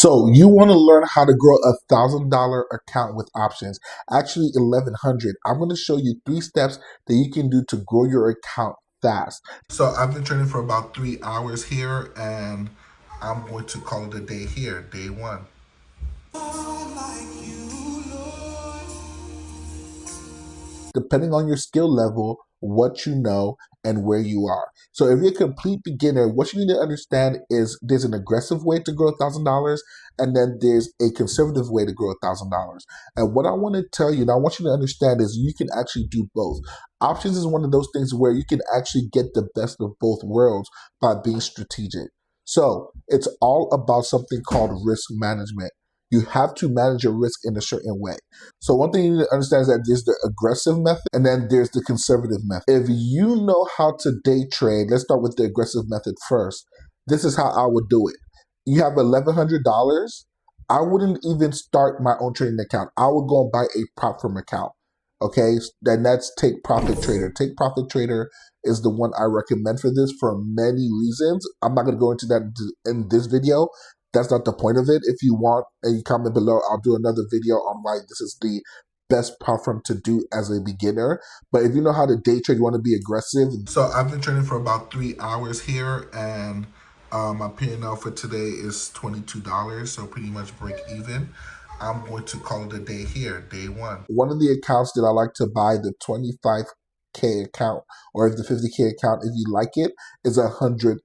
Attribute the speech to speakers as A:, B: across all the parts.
A: So you want to learn how to grow $1,000 account with options, actually 1,100. I'm going to show you 3 steps that you can do to grow your account fast. So I've been training for about 3 hours here, and I'm going to call it a day here, day one. Depending on your skill level, what you know, and where you are. So if you're a complete beginner, what you need to understand is there's an aggressive way to grow $1,000, and then there's a conservative way to grow $1,000. And what I want to tell you, and I want you to understand, is you can actually do both. Options is one of those things where you can actually get the best of both worlds by being strategic. So it's all about something called risk management. You have to manage your risk in a certain way. So one thing you need to understand is that there's the aggressive method and then there's the conservative method. If you know how to day trade, let's start with the aggressive method first. This is how I would do it. You have $1,100. I wouldn't even start my own trading account. I would go and buy a prop firm account. Okay, then that's Take Profit Trader. Take Profit Trader is the one I recommend for this for many reasons. I'm not going to go into that in this video. That's not the point of it. If you want, and you comment below, I'll do another video on why this is the best platform to do as a beginner. But if you know how to day trade, you want to be aggressive. So I've been trading for about 3 hours here, and my P&L for today is $22, so pretty much break even. I'm going to call it a day here, day one. One of the accounts that I like to buy, the 25K account, or if the 50K account, if you like it, is $100.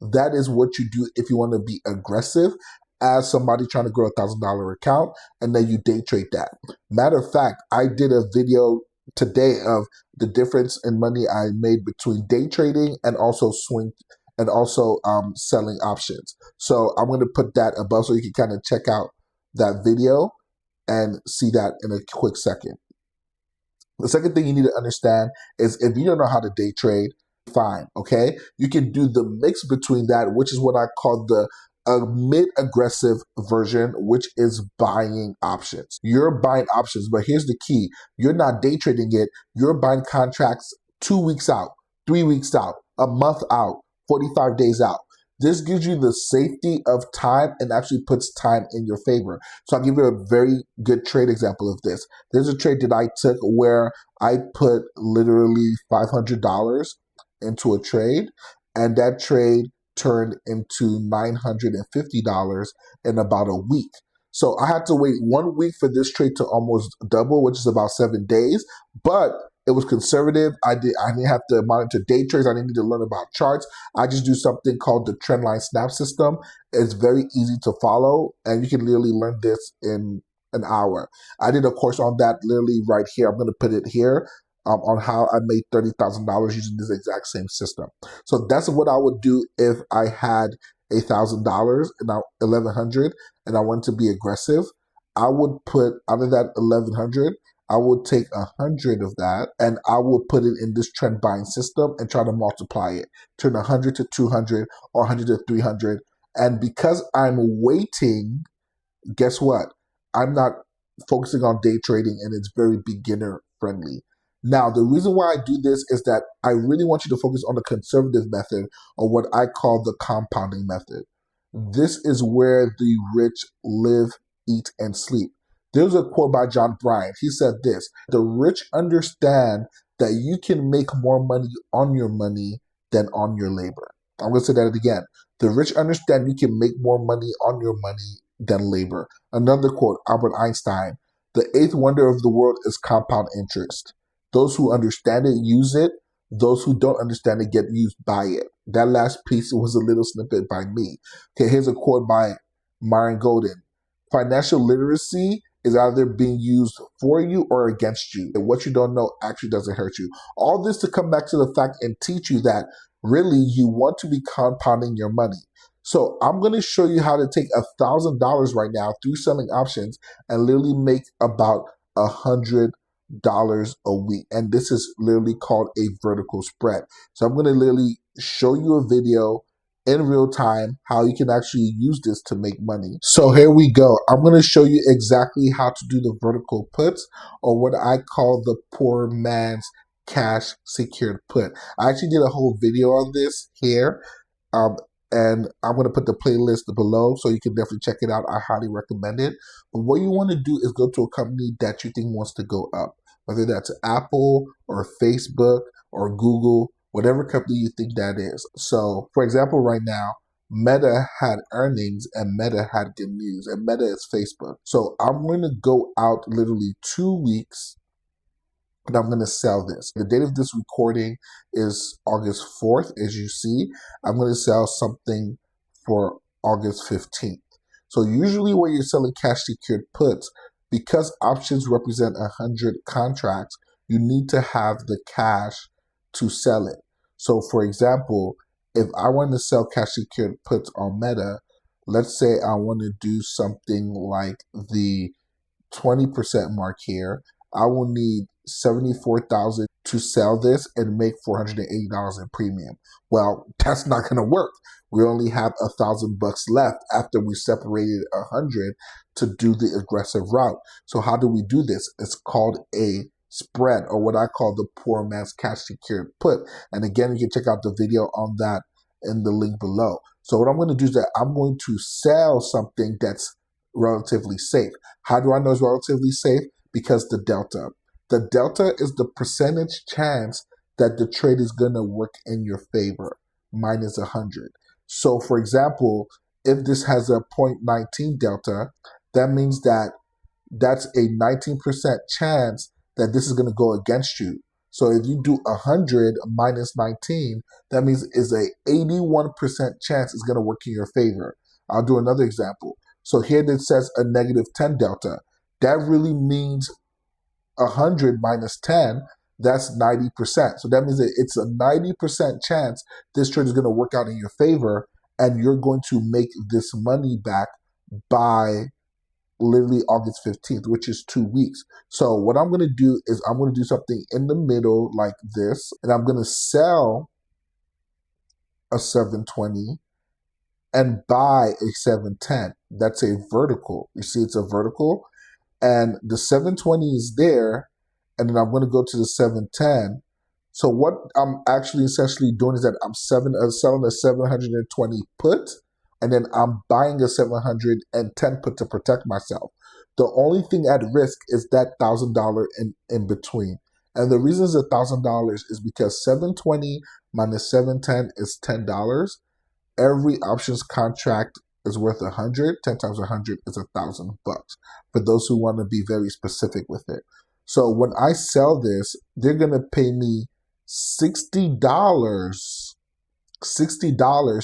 A: That is what you do if you want to be aggressive as somebody trying to grow $1,000 account, and then you day trade that. Matter of fact, I did a video today of the difference in money I made between day trading and also swing and also selling options. So I'm going to put that above so you can kind of check out that video and see that in a quick second. The second thing you need to understand is if you don't know how to day trade, fine, okay? You can do the mix between that, which is what I call the mid-aggressive version, which is buying options. You're buying options, but here's the key. You're not day trading it. You're buying contracts 2 weeks out, 3 weeks out, a month out, 45 days out. This gives you the safety of time and actually puts time in your favor. So I'll give you a very good trade example of this. There's a trade that I took where I put literally $500 into a trade, and that trade turned into $950 in about a week. So I had to wait 1 week for this trade to almost double, which is about 7 days, but it was conservative. I didn't have to monitor day trades. I didn't need to learn about charts. I just do something called the Trendline snap system. It's very easy to follow, and you can literally learn this in an hour. I did a course on that literally right here. I'm going to put it here. On how I made $30,000 using this exact same system. So that's what I would do if I had $1,000 and $1,100 and I wanted to be aggressive. I would put out of that $1,100, I would take 100 of that and I will put it in this trend buying system and try to multiply it, turn 100 to 200 or 100 to 300. And because I'm waiting, guess what? I'm not focusing on day trading, and it's very beginner friendly. Now, the reason why I do this is that I really want you to focus on the conservative method, or what I call the compounding method. This is where the rich live, eat, and sleep. There's a quote by John Bryant. He said this: the rich understand that you can make more money on your money than on your labor. I'm going to say that again. The rich understand you can make more money on your money than labor. Another quote, Albert Einstein: the eighth wonder of the world is compound interest. Those who understand it use it. Those who don't understand it get used by it. That last piece was a little snippet by me. Okay, here's a quote by Myron Golden: financial literacy is either being used for you or against you. And what you don't know actually doesn't hurt you. All this to come back to the fact and teach you that really you want to be compounding your money. So I'm going to show you how to take $1,000 right now through selling options and literally make about $100 a week. And this is literally called a vertical spread. So I'm going to literally show you a video in real time how you can actually use this to make money. So here we go. I'm going to show you exactly how to do the vertical puts, or what I call the poor man's cash secured put. I actually did a whole video on this here. And I'm going to put the playlist below so you can definitely check it out. I highly recommend it. But what you want to do is go to a company that you think wants to go up, whether that's Apple or Facebook or Google, whatever company you think that is. So, for example, right now, Meta had earnings and Meta had good news, and Meta is Facebook. So I'm going to go out literally 2 weeks and I'm going to sell this. The date of this recording is August 4th, as you see. I'm going to sell something for August 15th. So usually when you're selling cash secured puts, because options represent 100 contracts, you need to have the cash to sell it. So for example, if I want to sell cash secured puts on Meta, let's say I want to do something like the 20% mark here. I will need 74,000 to sell this and make $480 in premium. Well, that's not going to work. We only have $1,000 left after we separated 100 to do the aggressive route. So how do we do this? It's called a spread, or what I call the poor man's cash secured put. And again, you can check out the video on that in the link below. So what I'm going to do is that I'm going to sell something that's relatively safe. How do I know it's relatively safe? Because the delta. The delta is the percentage chance that the trade is going to work in your favor, minus 100. So for example, if this has a 0.19 delta, that means that that's a 19% chance that this is going to go against you. So if you do 100 minus 19, that means is a 81% chance it's going to work in your favor. I'll do another example. So here it says a negative 10 delta. That really means 100 minus 10, that's 90%. So that means that it's a 90% chance this trade is going to work out in your favor, and you're going to make this money back by literally August 15th, which is 2 weeks. So what I'm going to do is I'm going to do something in the middle like this, and I'm going to sell a 720 and buy a 710. That's a vertical. You see, it's a vertical, and the 720 is there, and then I'm going to go to the 710. So what I'm actually essentially doing is that I'm selling a 720 put, and then I'm buying a 710 put to protect myself. The only thing at risk is that $1,000 in between. And the reason it's $1,000 is because 720 minus 710 is $10. Every options contract is worth 100. 10 times 100 is $1,000 for those who want to be very specific with it. So when I sell this, they're going to pay me $60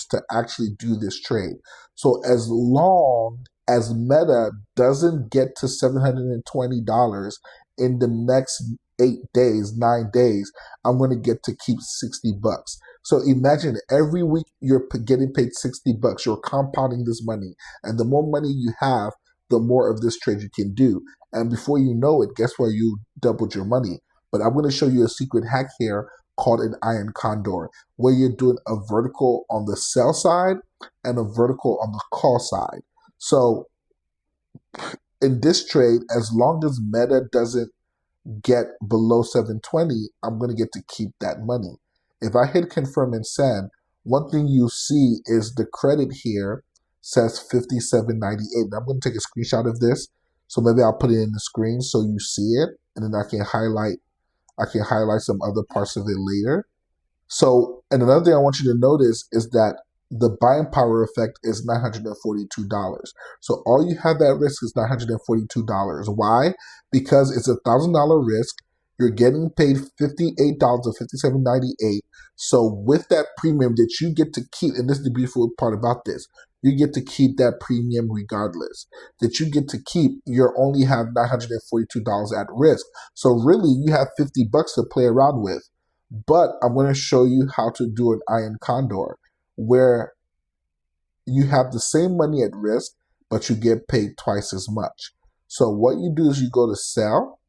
A: to actually do this trade. So as long as Meta doesn't get to $720 in the next 8 days, 9 days, I'm going to get to keep $60. So imagine every week you're getting paid $60. You're compounding this money. And the more money you have, the more of this trade you can do. And before you know it, guess where you doubled your money. But I'm going to show you a secret hack here called an iron condor, where you're doing a vertical on the sell side and a vertical on the call side. So in this trade, as long as Meta doesn't get below 720, I'm going to get to keep that money. If I hit confirm and send, one thing you see is the credit here says 57.98. I'm going to take a screenshot of this. So maybe I'll put it in the screen so you see it, and then I can highlight some other parts of it later. So, and another thing I want you to notice is that the buying power effect is $942. So all you have at risk is $942. Why? Because it's $1,000 risk. You're getting paid $58 or $57.98. So with that premium that you get to keep, and this is the beautiful part about this, you get to keep that premium regardless. That you get to keep, you only have $942 at risk. So really, you have $50 to play around with. But I'm going to show you how to do an iron condor, where you have the same money at risk, but you get paid twice as much. So what you do is you go to sell,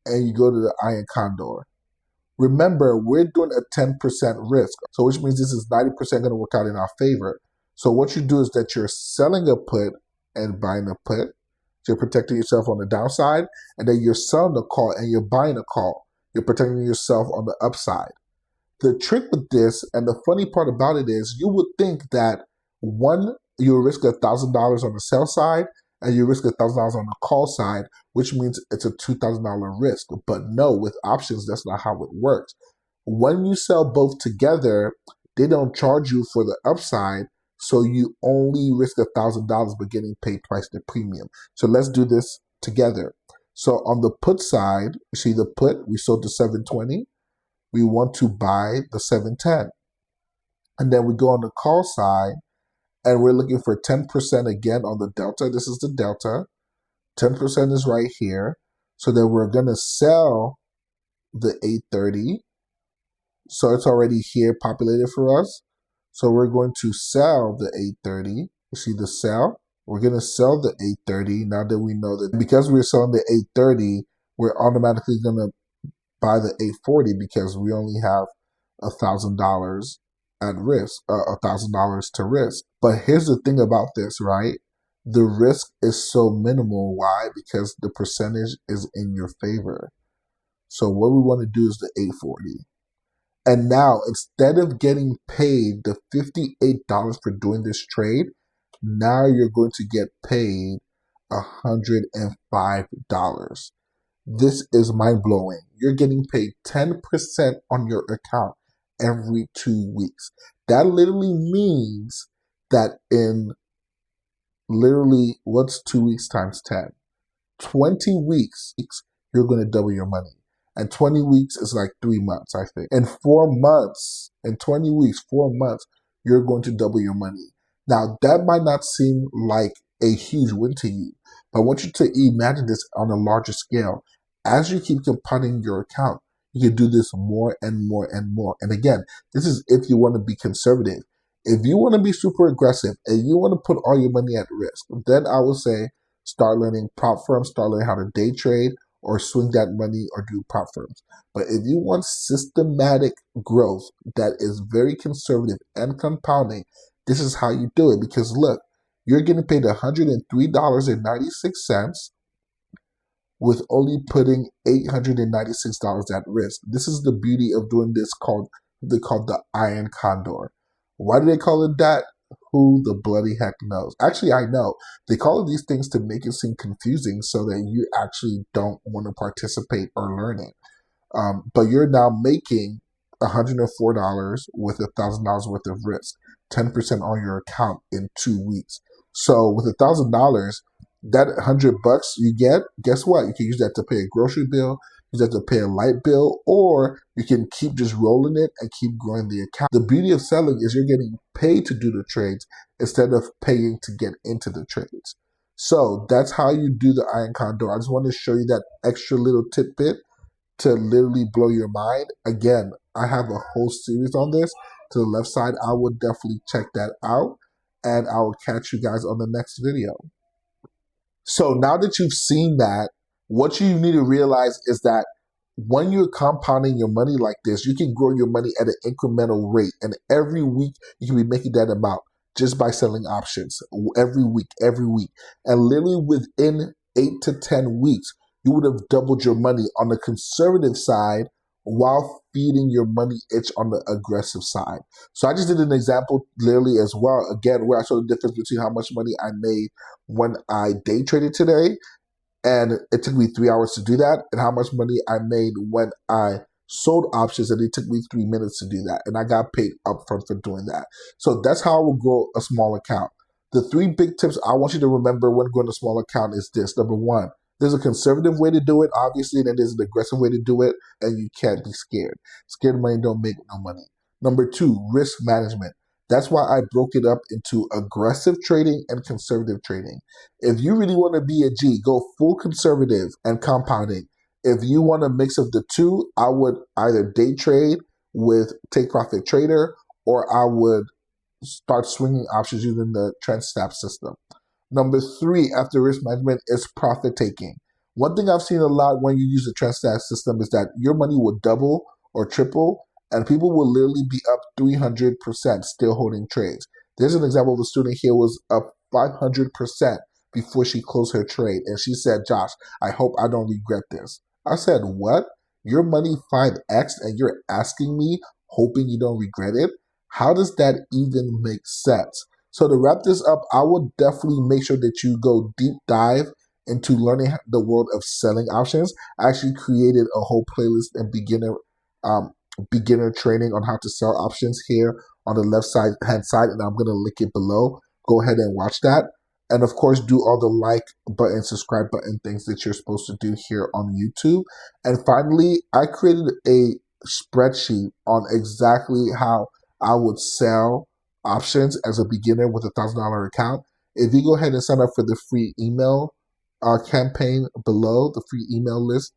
A: and you go to the iron condor. Remember, we're doing a 10% risk, so which means this is 90% going to work out in our favor. So what you do is that you're selling a put and buying a put. So you're protecting yourself on the downside, and then you're selling a call and you're buying a call. You're protecting yourself on the upside. The trick with this, and the funny part about it is, you would think that one, you risk $1,000 on the sell side, and you risk $1,000 on the call side, which means it's a $2,000 risk. But no, with options, that's not how it works. When you sell both together, they don't charge you for the upside, so you only risk $1,000 but getting paid twice the premium. So let's do this together. So on the put side, you see the put, we sold to 720. We want to buy the 710. And then we go on the call side, and we're looking for 10% again on the delta. This is the delta. 10% is right here. So then we're going to sell the 830. So it's already here populated for us. So we're going to sell the 830. You see the sell? We're going to sell the 830 now that we know that because we're selling the 830, we're automatically going to buy the 840 because we only have $1,000 at risk, $1,000 to risk. But here's the thing about this, right? The risk is so minimal. Why? Because the percentage is in your favor. So what we want to do is the 840. And now, instead of getting paid the $58 for doing this trade, now you're going to get paid $105. This is mind-blowing. You're getting paid 10% on your account every 2 weeks. That literally means that in literally, what's 2 weeks times 10? 20 weeks, you're going to double your money. And 20 weeks is like 3 months, I think. In 4 months, in 20 weeks, 4 months, you're going to double your money. Now, that might not seem like a huge win to you, but I want you to imagine this on a larger scale. As you keep compounding your account, you can do this more and more and more. And again, this is if you want to be conservative. If you want to be super aggressive and you want to put all your money at risk, then I would say start learning prop firms, start learning how to day trade, or swing that money or do prop firms. But if you want systematic growth that is very conservative and compounding, this is how you do it. Because look, you're getting paid $103.96 with only putting $896 at risk. This is the beauty of doing this they call the Iron Condor. Why do they call it that? Who the bloody heck knows? Actually, I know. They call it these things to make it seem confusing so that you actually don't want to participate or learn it. But you're now making $104 with $1,000 worth of risk, 10% on your account in 2 weeks. So with $1,000, that $100 you get, guess what? You can use that to pay a grocery bill, use that to pay a light bill, or you can keep just rolling it and keep growing the account. The beauty of selling is you're getting paid to do the trades instead of paying to get into the trades. So that's how you do the Iron Condor. I just want to show you that extra little tidbit to literally blow your mind. Again, I have a whole series on this. To the left side, I would definitely check that out, and I will catch you guys on the next video. So now that you've seen that, what you need to realize is that when you're compounding your money like this, you can grow your money at an incremental rate. And every week, you can be making that amount just by selling options every week. And literally within 8 to 10 weeks, you would have doubled your money on the conservative side while feeding your money itch on the aggressive side. So I just did an example literally as well, again, where I showed the difference between how much money I made when I day traded today, and it took me 3 hours to do that, and how much money I made when I sold options, and it took me 3 minutes to do that, and I got paid upfront for doing that. So that's how I will grow a small account. The 3 big tips I want you to remember when growing a small account is this. Number 1, there's a conservative way to do it, obviously, and then there's an aggressive way to do it, and you can't be scared. Scared money don't make no money. Number 2, risk management. That's why I broke it up into aggressive trading and conservative trading. If you really want to be a G, go full conservative and compounding. If you want a mix of the two, I would either day trade with Take Profit Trader, or I would start swinging options using the trend snap system. Number 3, after risk management, is profit taking. One thing I've seen a lot when you use the trend snap system is that your money will double or triple, and people will literally be up 300% still holding trades. There's an example of a student here who was up 500% before she closed her trade. And she said, Josh, I hope I don't regret this. I said, what? Your money 5x and you're asking me hoping you don't regret it. How does that even make sense? So to wrap this up, I would definitely make sure that you go deep dive into learning the world of selling options. I actually created a whole playlist and um, beginner training on how to sell options here on the left side hand side, and I'm gonna link it below. Go ahead and watch that. And of course, do all the like button, subscribe button things that you're supposed to do here on YouTube. And finally, I created a spreadsheet on exactly how I would sell options as a beginner with $1,000 account. If you go ahead and sign up for the free email campaign below, the free email list